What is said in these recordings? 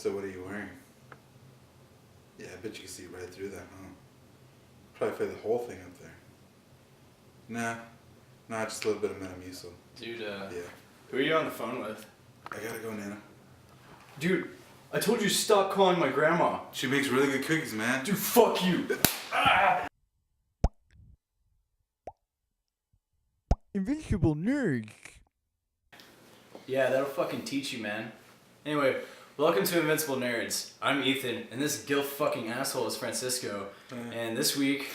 So what are you wearing? Yeah, I bet you can see right through that, huh? Probably fit the whole thing up there. Nah, just a little bit of Metamucil. Dude, yeah. Who are you on the phone with? I gotta go, Nana. Dude, I told you to stop calling my grandma. She makes really good cookies, man. Dude, fuck you. Invincible nerds. Yeah, that'll fucking teach you, man. Anyway, welcome to Invincible Nerds. I'm Ethan, and this gilf fucking asshole is Francisco. And this week,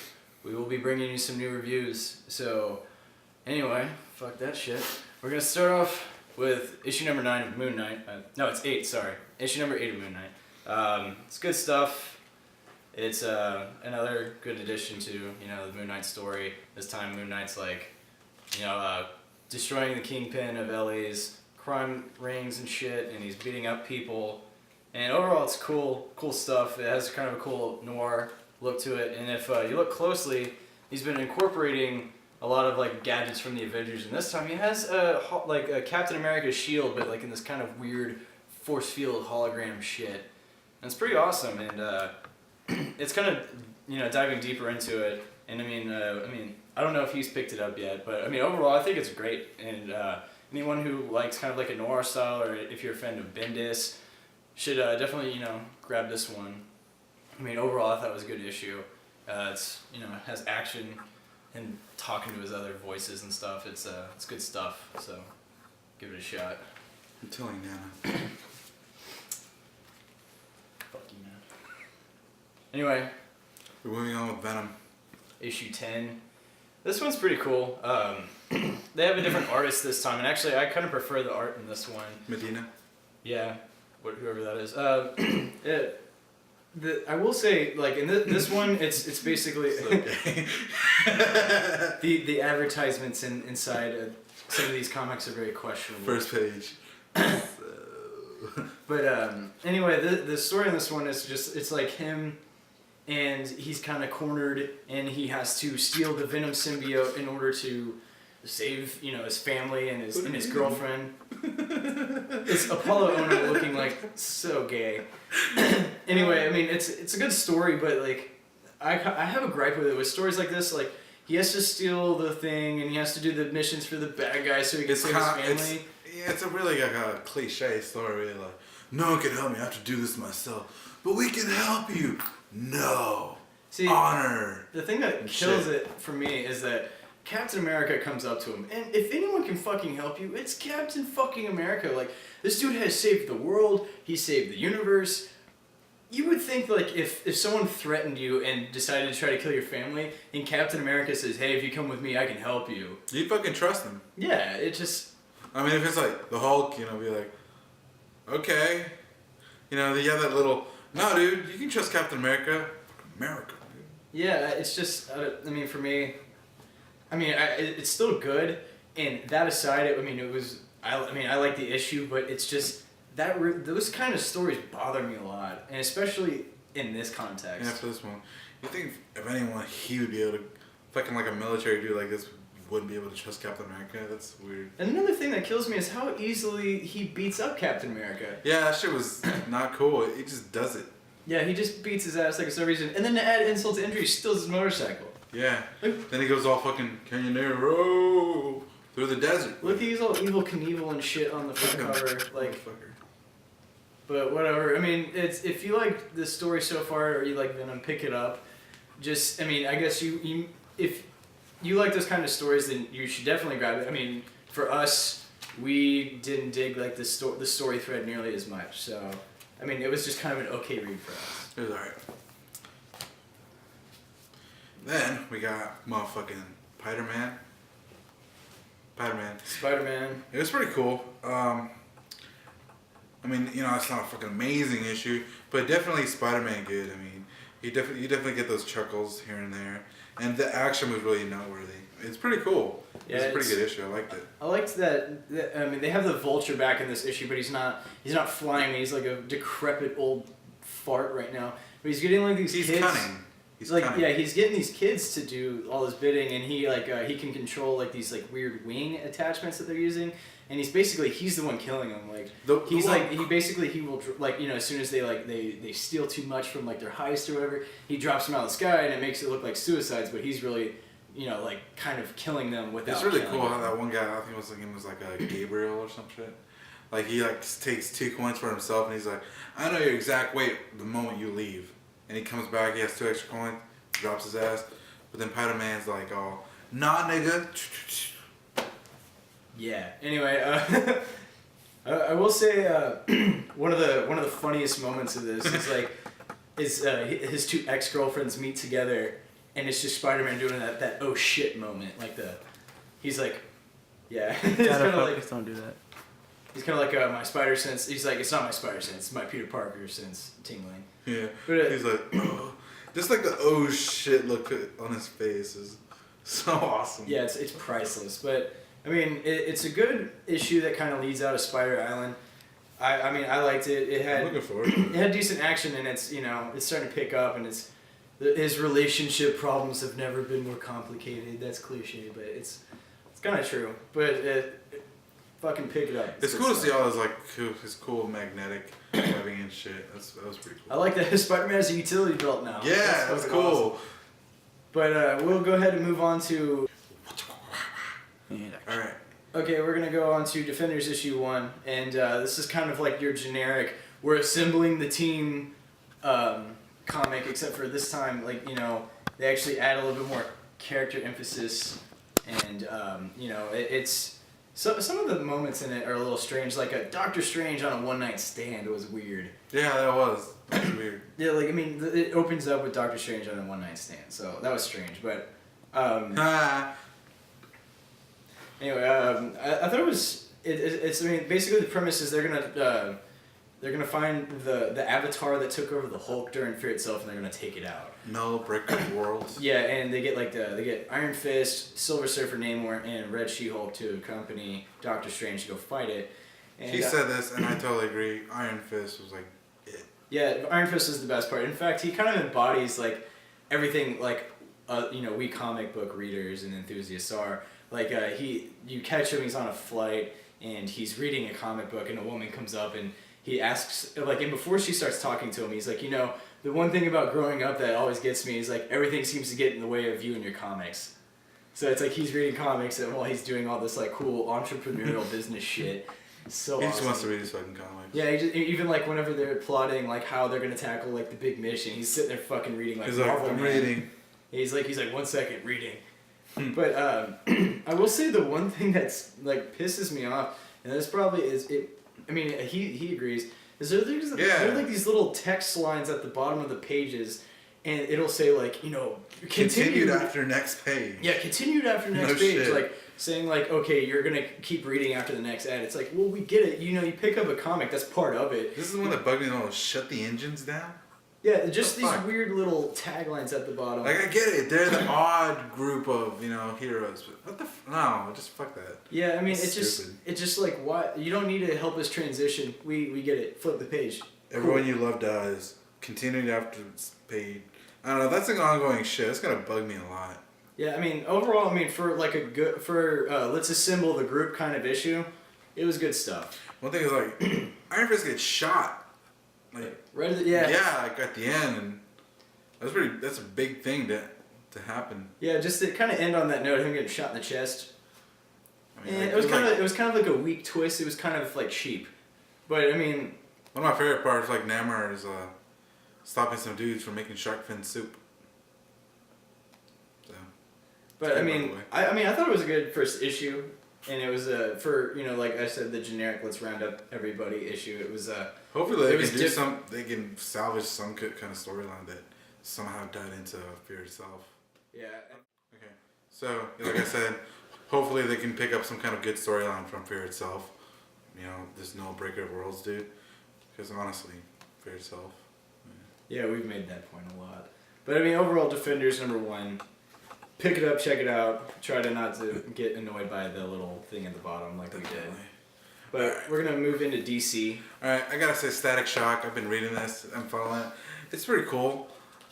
we will be bringing you some new reviews. So, anyway, fuck that shit. We're gonna start off with issue number 9 of Moonknight. No, it's 8, sorry. Issue number 8 of Moonknight. It's good stuff. It's another good addition to, the Moon Knight story. This time Moon Knight's like, destroying the kingpin of LA's crime rings and shit, and he's beating up people. And overall, it's cool stuff. It has kind of a cool noir look to it. And if you look closely, he's been incorporating a lot of like gadgets from the Avengers. And this time he has a Captain America shield, but like in this kind of weird force field hologram shit. And it's pretty awesome. And it's kind of diving deeper into it. And I mean, I don't know if he's picked it up yet, but I mean, overall, I think it's great. And anyone who likes kind of like a noir style, or if you're a fan of Bendis, should definitely grab this one. I mean, overall, I thought it was a good issue. It's it has action and talking to his other voices and stuff. It's good stuff. So give it a shot. I'm telling you, Nana. Fuck you, man. Anyway, we're moving on with Venom. Issue 10. This one's pretty cool. They have a different artist this time, and actually I kind of prefer the art in this one. Medina? Yeah, whoever that is. I will say, like, in this one, it's basically... Okay. the advertisements inside some of these comics are very questionable. First page. But anyway, the story in this one is just, it's like him... And he's kind of cornered, and he has to steal the Venom symbiote in order to save, his family and his girlfriend. It's Apollo Ono looking like so gay. Anyway, I mean, it's a good story, but like, I have a gripe with it. With stories like this, like, he has to steal the thing, and he has to do the missions for the bad guy so he can save his family. It's a really like a cliche story. Really, like, no one can help me. I have to do this myself. But we can help you. No. See, honor. The thing that kills it for me is that Captain America comes up to him, and if anyone can fucking help you, it's Captain fucking America. Like, this dude has saved the world. He saved the universe. You would think, like, if someone threatened you and decided to try to kill your family, and Captain America says, hey, if you come with me, I can help you. You'd fucking trust him. Yeah, it just... I mean, if it's like the Hulk, be like, okay. They have that little... No, dude, you can trust Captain America. America, dude. Yeah, it's just, I mean, for me, it's still good. And that aside, I like the issue, but it's just, those kind of stories bother me a lot. And especially in this context. Yeah, for this one. You think if anyone, he would be able to, fucking like a military dude like this, wouldn't be able to trust Captain America? That's weird. And another thing that kills me is how easily he beats up Captain America. Yeah, that shit was not cool. He just does it. Yeah, he just beats his ass like for no reason. And then to add insult to injury, he steals his motorcycle. Yeah. Then he goes all fucking Canyonero through the desert. Look, he's all evil Knievel and shit on the front cover. Like, but whatever. I mean, if you like the story so far, or you like Venom, pick it up. Just, I guess if you like those kind of stories, then you should definitely grab it. I mean, for us, we didn't dig like the story thread nearly as much. So, I mean, it was just kind of an okay read for us. It was alright. Then we got motherfucking Spider-Man. It was pretty cool. It's not a fucking amazing issue, but definitely Spider-Man good. I mean, you definitely get those chuckles here and there. And the action was really noteworthy. It's pretty cool. Yeah, it's a pretty good issue. I liked it. I liked that. They have the Vulture back in this issue, but he's not flying. He's like a decrepit old fart right now. But he's getting like these kids. He's cunning. He's like cunning. he's getting these kids to do all this bidding, and he he can control like these like weird wing attachments that they're using, and he's the one killing them. Like he will like as soon as they steal too much from like their heist or whatever, he drops them out of the sky, and it makes it look like suicides, but he's really like kind of killing them without. It's really cool how that one guy, I think his name was like a Gabriel or some shit. Like he like takes 2 coins for himself, and he's like, I know your exact weight the moment you leave. And he comes back, he has 2 extra coins, drops his ass. But then Spider-Man's like, oh, nah, nigga. Yeah. Anyway, I will say one of the funniest moments of this is his 2 ex-girlfriends meet together, and it's just Spider-Man doing that oh shit moment, he's like, yeah. It's kind of like, don't do that. He's kind of like my spider sense. He's like, it's not my spider sense, it's my Peter Parker sense tingling. Yeah. But, he's like, oh. Just like the oh shit look on his face is so awesome. Yeah, it's priceless. But I mean, it's a good issue that kind of leads out of Spider Island. I mean, I liked it. I'm looking forward to it. It had decent action, and it's it's starting to pick up, and his relationship problems have never been more complicated. That's cliche, but it's kind of true. But fucking pick it up. It's cool to see all his cool magnetic webbing and shit. That was pretty cool. I like that Spider-Man has a utility belt now. Yeah, that's cool. Awesome. But we'll go ahead and move on to. All right. Okay, we're gonna go on to Defenders issue 1, and this is kind of like your generic. We're assembling the team comic, except for this time, they actually add a little bit more character emphasis, and it's. So some of the moments in it are a little strange, like a Doctor Strange on a one-night stand was weird. Yeah, that was weird. Yeah, it opens up with Doctor Strange on a one-night stand, so that was strange. But anyway, I thought it was it's. I mean, basically the premise is they're gonna find the Avatar that took over the Hulk during Fear Itself, and they're gonna take it out. No break of worlds. Yeah, and they get Iron Fist, Silver Surfer, Namor, and Red She-Hulk to accompany Doctor Strange to go fight it. And, he said this, and I totally agree. Iron Fist was like it. Yeah, Iron Fist is the best part. In fact, he kind of embodies everything we comic book readers and enthusiasts are. You catch him, he's on a flight, and he's reading a comic book, and a woman comes up and he asks, and before she starts talking to him, he's like, the one thing about growing up that always gets me is everything seems to get in the way of you and your comics. So it's he's reading comics and while he's doing all this cool entrepreneurial business shit. So he just awesome. wants to read his fucking comics. Yeah, even whenever they're plotting how they're gonna tackle the big mission, he's sitting there fucking reading he's Marvel I'm Man. reading. He's like 1 second reading. But I will say the one thing that's pisses me off, and this probably is it. I mean, he agrees. Is there are these little text lines at the bottom of the pages, and it'll say continued after next page. Yeah, continued after next page. Shit. Saying okay, you're gonna keep reading after the next ad. It's well, we get it. You pick up a comic, that's part of it. This is the one that bugged me the most. Shut the engines down. Yeah, just these weird little taglines at the bottom. I get it. They're the odd group of heroes. But what no, just fuck that. Yeah, I mean it's just why you don't need to help us transition. We get it. Flip the page. Everyone you love dies. Continued after it's paid. I don't know. That's ongoing shit. It's gonna bug me a lot. Yeah, I mean overall, for let's assemble the group kind of issue, it was good stuff. One thing is Iron Fist gets shot. Right at the, yeah, at the end, and that's a big thing to happen. Yeah, just to kind of end on that note, him getting shot in the chest. I mean, it was kind of like a weak twist. It was kind of cheap, but I mean, one of my favorite parts, Namor is stopping some dudes from making shark fin soup. So, but I mean, I thought it was a good first issue, and it was for like I said, the generic let's round up everybody issue. It was hopefully they can salvage some kind of storyline that somehow died into Fear Itself. Yeah. Okay. So like I said, hopefully they can pick up some kind of good storyline from Fear Itself. There's no Breaker of Worlds, dude. Because honestly, Fear Itself. Yeah, we've made that point a lot. But I mean, overall, Defenders #1. Pick it up, check it out. Try to not to get annoyed by the little thing at the bottom we did. But we're going to move into DC. Alright, I gotta say Static Shock. I've been reading this. I'm following it. It's pretty cool.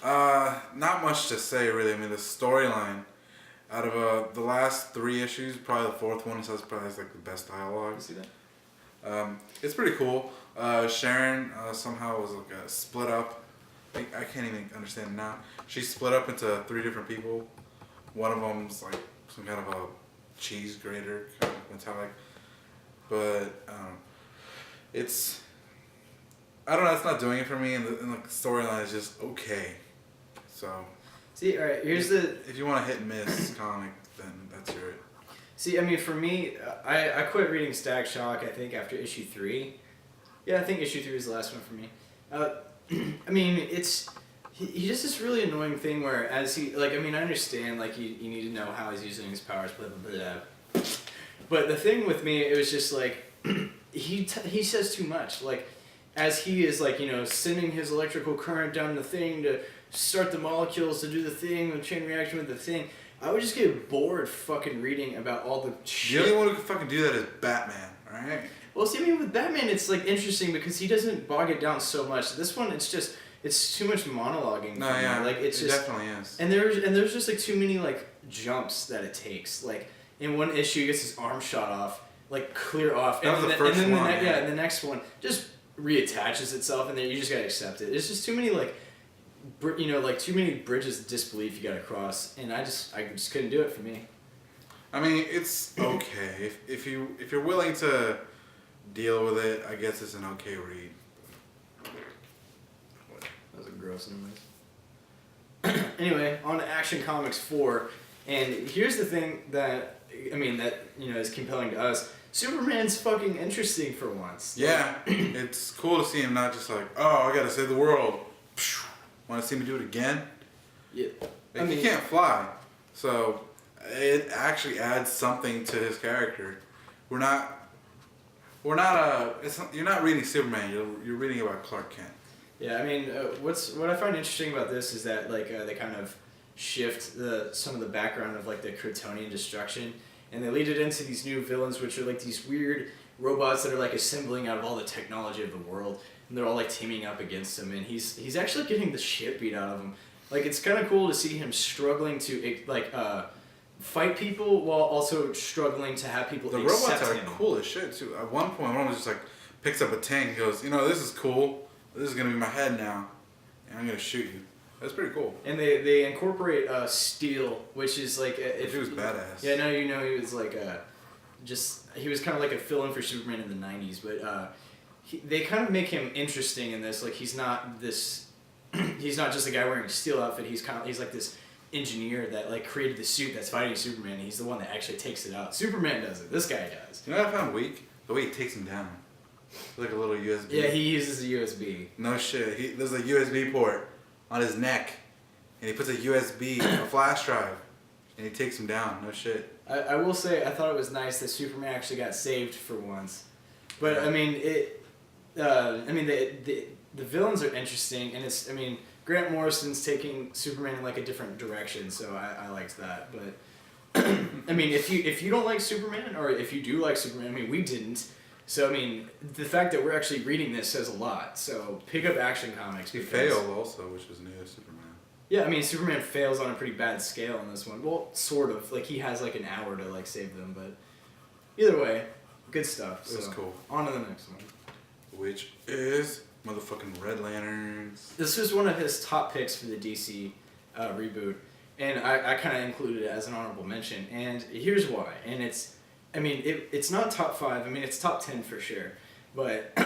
Not much to say really. I mean, the storyline out of the last 3 issues, probably the 4th one has probably like the best dialogue. You see that? It's pretty cool. Sharon somehow was like split up. I can't even understand it now. She's split up into 3 different people. One of them's like some kind of a cheese grater, kind of metallic. But it's, I don't know. It's not doing it for me, and the storyline is just okay. So. See, all right. Here's if you want a hit and miss comic, then that's your. See, I mean, for me, I quit reading Static Shock, I think, after issue 3. Yeah, I think issue 3 was the last one for me. I mean, he does this really annoying thing where as he, like, I mean, I understand, like, you need to know how he's using his powers, blah, blah, blah, blah. But the thing with me, it was just, like, he says too much. Like, as he is, like, you know, sending his electrical current down the thing to start the molecules to do the thing, the chain reaction with the thing, I would just get bored fucking reading about all the shit. The only one who can fucking do that is Batman, alright? Well, see, I mean, with Batman, it's, like, interesting because he doesn't bog it down so much. This one, it's just, it's too much monologuing. No, yeah, like, it's it just, definitely is. And there's just, like, too many, like, jumps that it takes. Like, in one issue, he gets his arm shot off, like, clear off. That was the first one, yeah, and the next one just reattaches itself, and then you just gotta accept it. It's just too many, like, you know, like, too many bridges of disbelief you gotta cross, and I just couldn't do it for me. I mean, it's okay. If you're willing to deal with it, I guess it's an okay read. That was a gross noise. Anyway, on to Action Comics 4, and here's the thing that, I mean, that, you know, is compelling to us. Superman's fucking interesting for once. Yeah, it's cool to see him not just like, oh, I gotta save the world. Want to see me do it again? Yeah. Like, I mean, he can't fly, so it actually adds something to his character. You're not reading Superman. You're reading about Clark Kent. Yeah, I mean, what I find interesting about this is that, like, they kind of shift some of the background of, like, the Kryptonian destruction, and they lead it into these new villains, which are like these weird robots that are like assembling out of all the technology of the world, and they're all like teaming up against him, and he's actually getting the shit beat out of him. Like, it's kind of cool to see him struggling to like fight people while also struggling to have people accept him. The robots are cool as shit too. At one point, one of them just like picks up a tank and goes, you know, this is cool. This is gonna be my head now, and I'm gonna shoot you. That's pretty cool. And they incorporate steel, which is like he was badass. Yeah, no, you know, he was like he was kind of like a fill-in for Superman in the '90s, but they kind of make him interesting in this. Like, he's not just a guy wearing a steel outfit. He's like this engineer that like created the suit that's fighting Superman. And he's the one that actually takes it out. Superman does it. This guy does. You know what I found weak? The way he takes him down. Like a little USB. Yeah, he uses a USB. No shit. There's a USB port on his neck, and he puts a USB, a flash drive, and he takes him down. No shit. I will say, I thought it was nice that Superman actually got saved for once. But I mean, the villains are interesting, and it's, I mean, Grant Morrison's taking Superman in like a different direction, so I liked that. But I mean, if you don't like Superman, or if you do like Superman, I mean, we didn't. So I mean, the fact that we're actually reading this says a lot. So pick up Action Comics. He failed also, which was new to Superman. Yeah, I mean, Superman fails on a pretty bad scale in this one. Well, sort of. Like, he has like an hour to like save them, but either way, good stuff. It was cool. On to the next one. Which is motherfucking Red Lanterns. This was one of his top picks for the DC reboot, and I kind of included it as an honorable mention. And here's why. And it's not top 5. I mean, it's top 10 for sure. But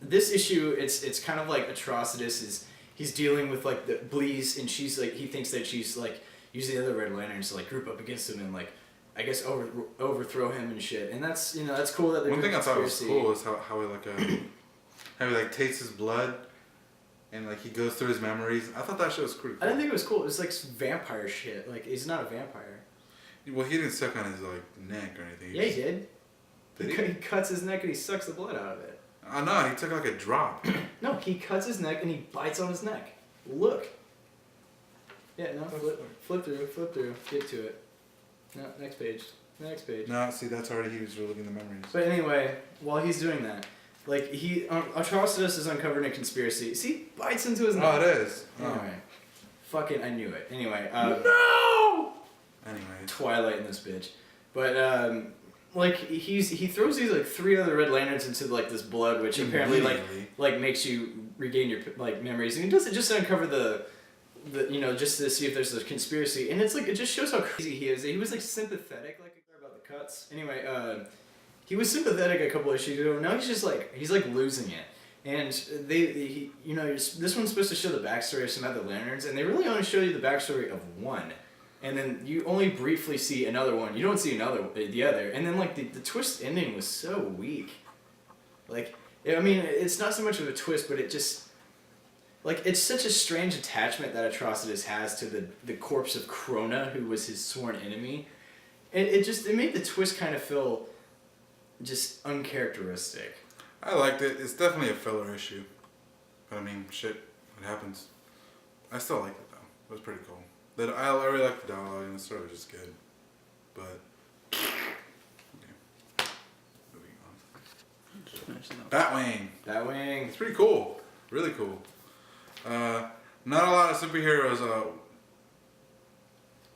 this issue, it's kind of like Atrocitus he's dealing with like the Bleeze, and she's like, he thinks that she's like using the other Red Lanterns to like group up against him and like, I guess overthrow him and shit. And that's, you know, that's cool that they're one thing I thought was cool is how he like tastes his blood, and like he goes through his memories. I thought that shit was pretty cool. I didn't think it was cool. It was like vampire shit. Like, he's not a vampire. Well, he didn't suck on his like neck or anything. Yeah, he did. Did He cuts his neck and he sucks the blood out of it. Oh no, he took like a drop. No, he cuts his neck and he bites on his neck. Look. Yeah, no, flip through, get to it. No, next page. No, see, that's already he was reliving the memories. But anyway, while he's doing that, like, Atrocitus is uncovered in a conspiracy. See, bites into his neck. Oh, it is. Anyway. Fucking, I knew it. Anyway. No! Anyway. Twilight in this bitch. But, like, he throws these, like, 3 other Red Lanterns into, like, this blood, which apparently, like makes you regain your, like, memories. And he does it just to uncover the you know, just to see if there's a conspiracy. And it's, like, it just shows how crazy he is. He was, like, sympathetic, like, about the cuts. Anyway, he was sympathetic a couple issues ago. Now he's just, like, losing it. And you know, this one's supposed to show the backstory of some other Lanterns, and they really only show you the backstory of one. And then you only briefly see another one. You don't see the other. And then, like, the twist ending was so weak. Like, I mean, it's not so much of a twist, but it just, like, it's such a strange attachment that Atrocitus has to the corpse of Krona, who was his sworn enemy. It made the twist kind of feel just uncharacteristic. I liked it. It's definitely a filler issue. But I mean, shit, it happens. I still liked it though. It was pretty cool. I really liked the dialogue and the story was just good. But okay. Moving on. Batwing. It's pretty cool. Really cool. Not a lot of superheroes.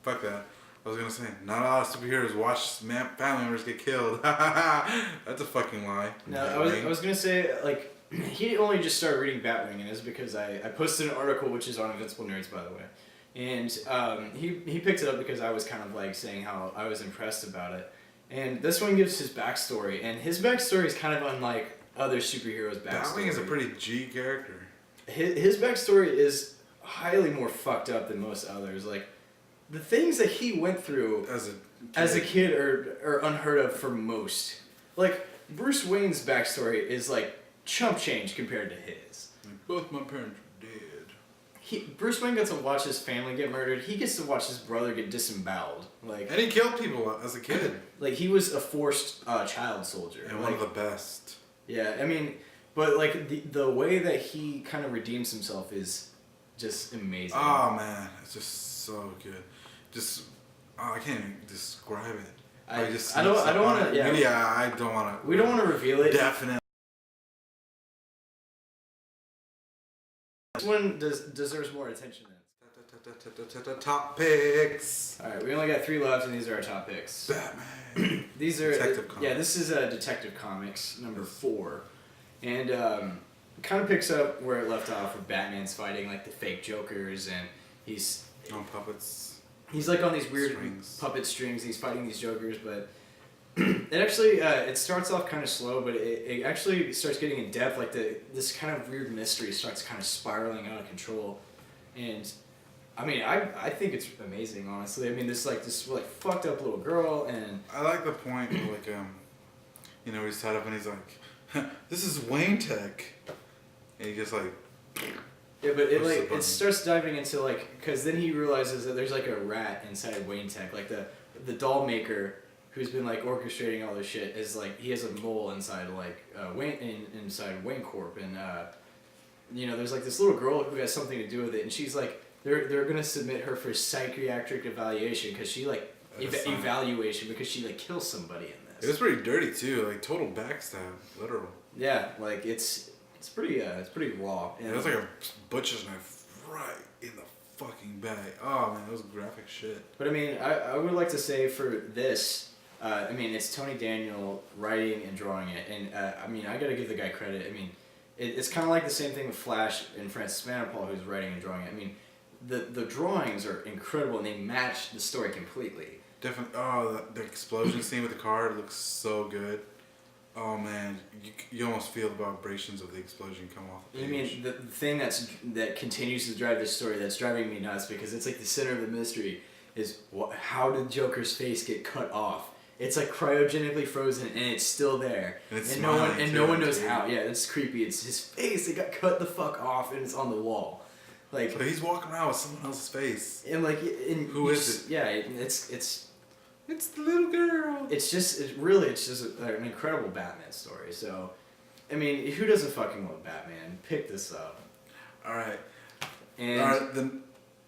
Fuck that. I was gonna say, not a lot of superheroes watch family members get killed. That's a fucking lie. No, I was gonna say, like, he only just started reading Batwing, and it's because I posted an article, which is on Invincible Nerds, by the way. And he picked it up because I was kind of, like, saying how I was impressed about it. And this one gives his backstory, and his backstory is kind of unlike other superheroes' backstory. Batwing is a pretty G character. His backstory is highly more fucked up than most others. Like, the things that he went through as a kid are unheard of for most. Like, Bruce Wayne's backstory is, like, chump change compared to his. Both my parents are dead. Bruce Wayne gets to watch his family get murdered. He gets to watch his brother get disemboweled. Like, and he killed people as a kid. Like, he was a forced child soldier. And like, one of the best. Yeah, I mean, but, like, the way that he kind of redeems himself is just amazing. Oh, man. It's just so good. I can't even describe it. I don't want to. Yeah, I don't want to. We don't want to reveal it. Definitely. This one deserves more attention than Top picks. All right, we only got 3 left, and these are our top picks. Batman. These are Detective Comics. Yeah, this is Detective Comics number 4, and it kind of picks up where it left off, with Batman's fighting, like, the fake Jokers, and he's on puppets. He's, like, on these weird puppet strings. He's fighting these Jokers, but it actually it starts off kind of slow, but it actually starts getting in depth. Like, this kind of weird mystery starts kind of spiraling out of control, and I mean, I think it's amazing, honestly. I mean, this fucked up little girl, and I like the point where, like, you know, he's tied up and he's like, "This is Wayne Tech," and he just, like. Yeah, but it starts diving into, like, because then he realizes that there's, like, a rat inside Wayne Tech. Like, the doll maker who's been, like, orchestrating all this shit is, like, he has a mole inside, like, inside Wayne Corp. And, you know, there's, like, this little girl who has something to do with it. And she's, like, they're going to submit her for psychiatric evaluation because she, like, evaluation because she, like, kills somebody in this. It was pretty dirty, too. Like, total backstab. Literal. Yeah, like, it's pretty raw. And it was like a butcher's knife right in the fucking bag. Oh man, it was graphic shit. But I mean, I would like to say for this, I mean, it's Tony Daniel writing and drawing it, and I mean, I gotta give the guy credit. I mean, it's kind of like the same thing with Flash and Francis Manapul, who's writing and drawing it. I mean, the drawings are incredible and they match the story completely. Definitely. Oh, the explosion scene with the car looks so good. Oh man, you almost feel the vibrations of the explosion come off the page. I mean, the thing that continues to drive this story, that's driving me nuts, because it's like the center of the mystery, is how did Joker's face get cut off? It's like cryogenically frozen and it's still there, and no one knows how. Yeah, it's creepy. It's his face. It got cut the fuck off and it's on the wall. Like, so he's walking around with someone else's face. And like, who is it? Yeah, it's the little girl. It's just an incredible Batman story. So, I mean, who doesn't fucking love Batman? Pick this up. All right. And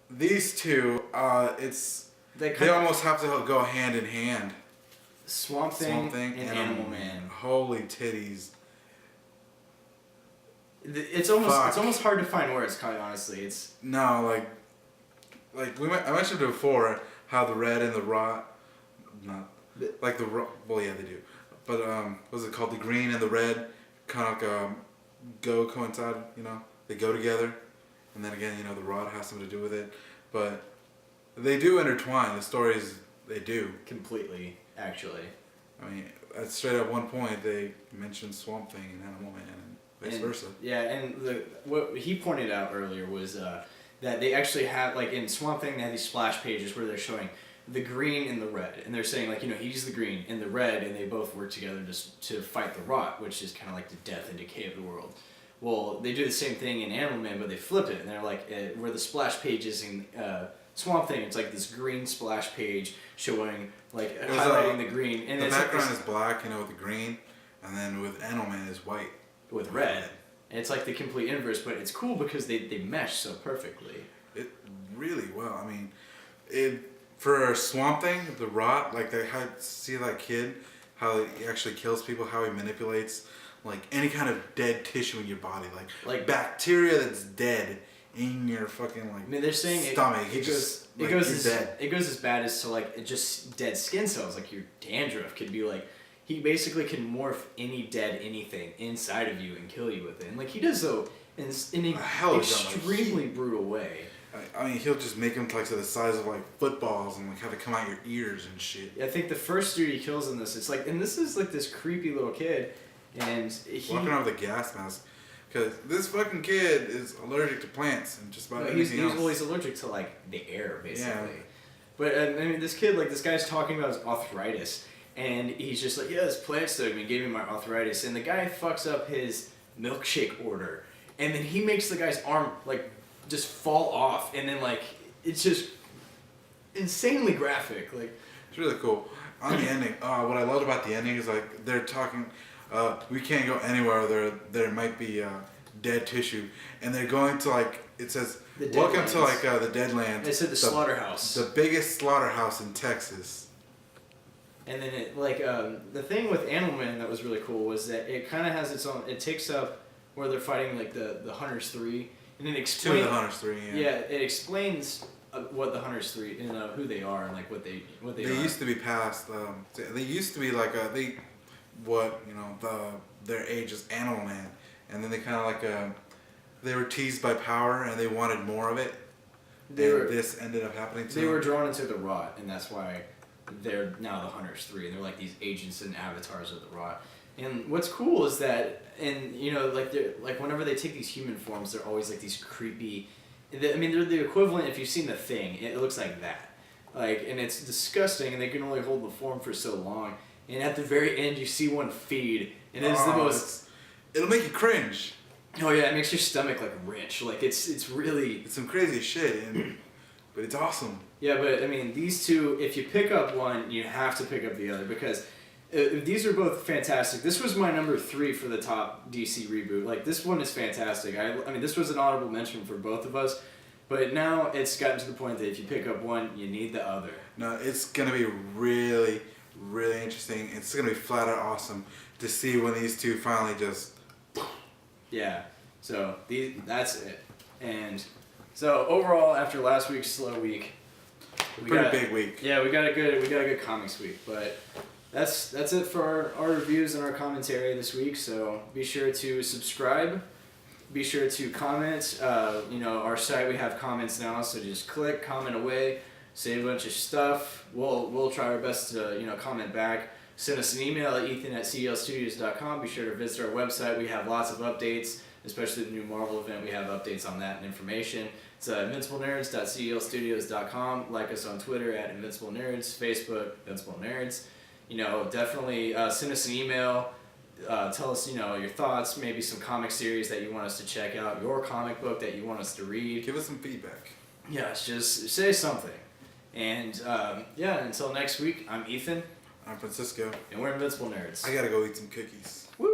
these two, they almost have to go hand in hand. Swamp Thing and Animal Man. Holy titties. It's almost hard to find words, quite honestly. like I mentioned before how the red and the rot, not like the well yeah they do, but what's it called, the green and the red kind of like coincide, you know, they go together, and then again, you know, the rot has something to do with it, but they do intertwine the stories. They do completely, actually. I mean, at straight up one point they mentioned Swamp Thing and Animal Man and vice versa. Yeah, and what he pointed out earlier was that they actually have, like in Swamp Thing, they have these splash pages where they're showing the green and the red, and they're saying like, you know, he's the green and the red, and they both work together just to fight the rot, which is kind of like the death and decay of the world. Well, they do the same thing in Animal Man, but they flip it, and they're like, where the splash pages in Swamp Thing, it's like this green splash page showing, like, highlighting the green. And the background is black, you know, with the green, and then with Animal Man is white. With red. And it's like the complete inverse, but it's cool because they mesh so perfectly. It really well. I mean, for Swamp Thing, the rot, like they had see that kid, how he actually kills people, how he manipulates like any kind of dead tissue in your body, like bacteria that's dead in your fucking like. I mean, they're saying stomach. It goes as bad as to like it just dead skin cells, like your dandruff could be like. He basically can morph any dead anything inside of you and kill you with it. And like he does so in an extremely brutal way. I mean, he'll just make them like to the size of like footballs and like have to come out your ears and shit. I think the first dude he kills in this, it's like, and this is like this creepy little kid, and he walking around with a gas mask, because this fucking kid is allergic to plants and just about anything else. He's allergic to like the air basically. Yeah. But I mean, this kid, like this guy's talking about his arthritis. And he's just like, yeah, this plant stuck me, gave me my arthritis. And the guy fucks up his milkshake order. And then he makes the guy's arm, like, just fall off. And then, like, it's just insanely graphic. Like, it's really cool. On the ending, what I loved about the ending is, like, they're talking, we can't go anywhere there might be dead tissue. And they're going to, like, it says, welcome to, like, the Deadlands. It said the slaughterhouse. The biggest slaughterhouse in Texas. And then it, like, the thing with Animal Man that was really cool was that it kind of has its own, it takes up where they're fighting, like, the Hunters 3, and it explains... Two of the Hunters 3, yeah. Yeah, it explains what the Hunters 3, and who they are, and, like, what they are. They used to be past, they used to be, like, their age is Animal Man, and then they kind of, like, they were teased by power, and they wanted more of it, this ended up happening to them. They were drawn into the rot, and that's why... They're now the Hunters 3, and they're like these agents and avatars of the rot. And what's cool is that, and you know, like they're like whenever they take these human forms, they're always like these creepy. I mean, they're the equivalent. If you've seen The Thing, it looks like that. Like, and it's disgusting, and they can only hold the form for so long. And at the very end, you see one feed, and it's the most. It'll make you cringe. Oh yeah, it makes your stomach like wrench. Like it's really. It's some crazy shit, but it's awesome. Yeah, but I mean, these two, if you pick up one, you have to pick up the other because these are both fantastic. This was my number 3 for the top DC reboot. Like, this one is fantastic. I mean, this was an honorable mention for both of us, but now it's gotten to the point that if you pick up one, you need the other. No, it's going to be really, really interesting. It's going to be flat out awesome to see when these two finally just... Yeah, so that's it. And so overall, after last week's slow week... Big week. Yeah, we got a good comics week, but that's it for our reviews and our commentary this week. So be sure to subscribe. Be sure to comment. Our site, we have comments now, so just click, comment away, say a bunch of stuff. We'll try our best to comment back. Send us an email at ethan@CEL-Studios.com. Be sure to visit our website. We have lots of updates, especially the new Marvel event. We have updates on that and information. It's invinciblenerds.celstudios.com. Like us on Twitter at Invincible Nerds, Facebook, Invincible Nerds. Definitely send us an email. Tell us, your thoughts, maybe some comic series that you want us to check out, your comic book that you want us to read. Give us some feedback. Yes, just say something. And, until next week, I'm Ethan. I'm Francisco. And we're Invincible Nerds. I gotta go eat some cookies. Woo!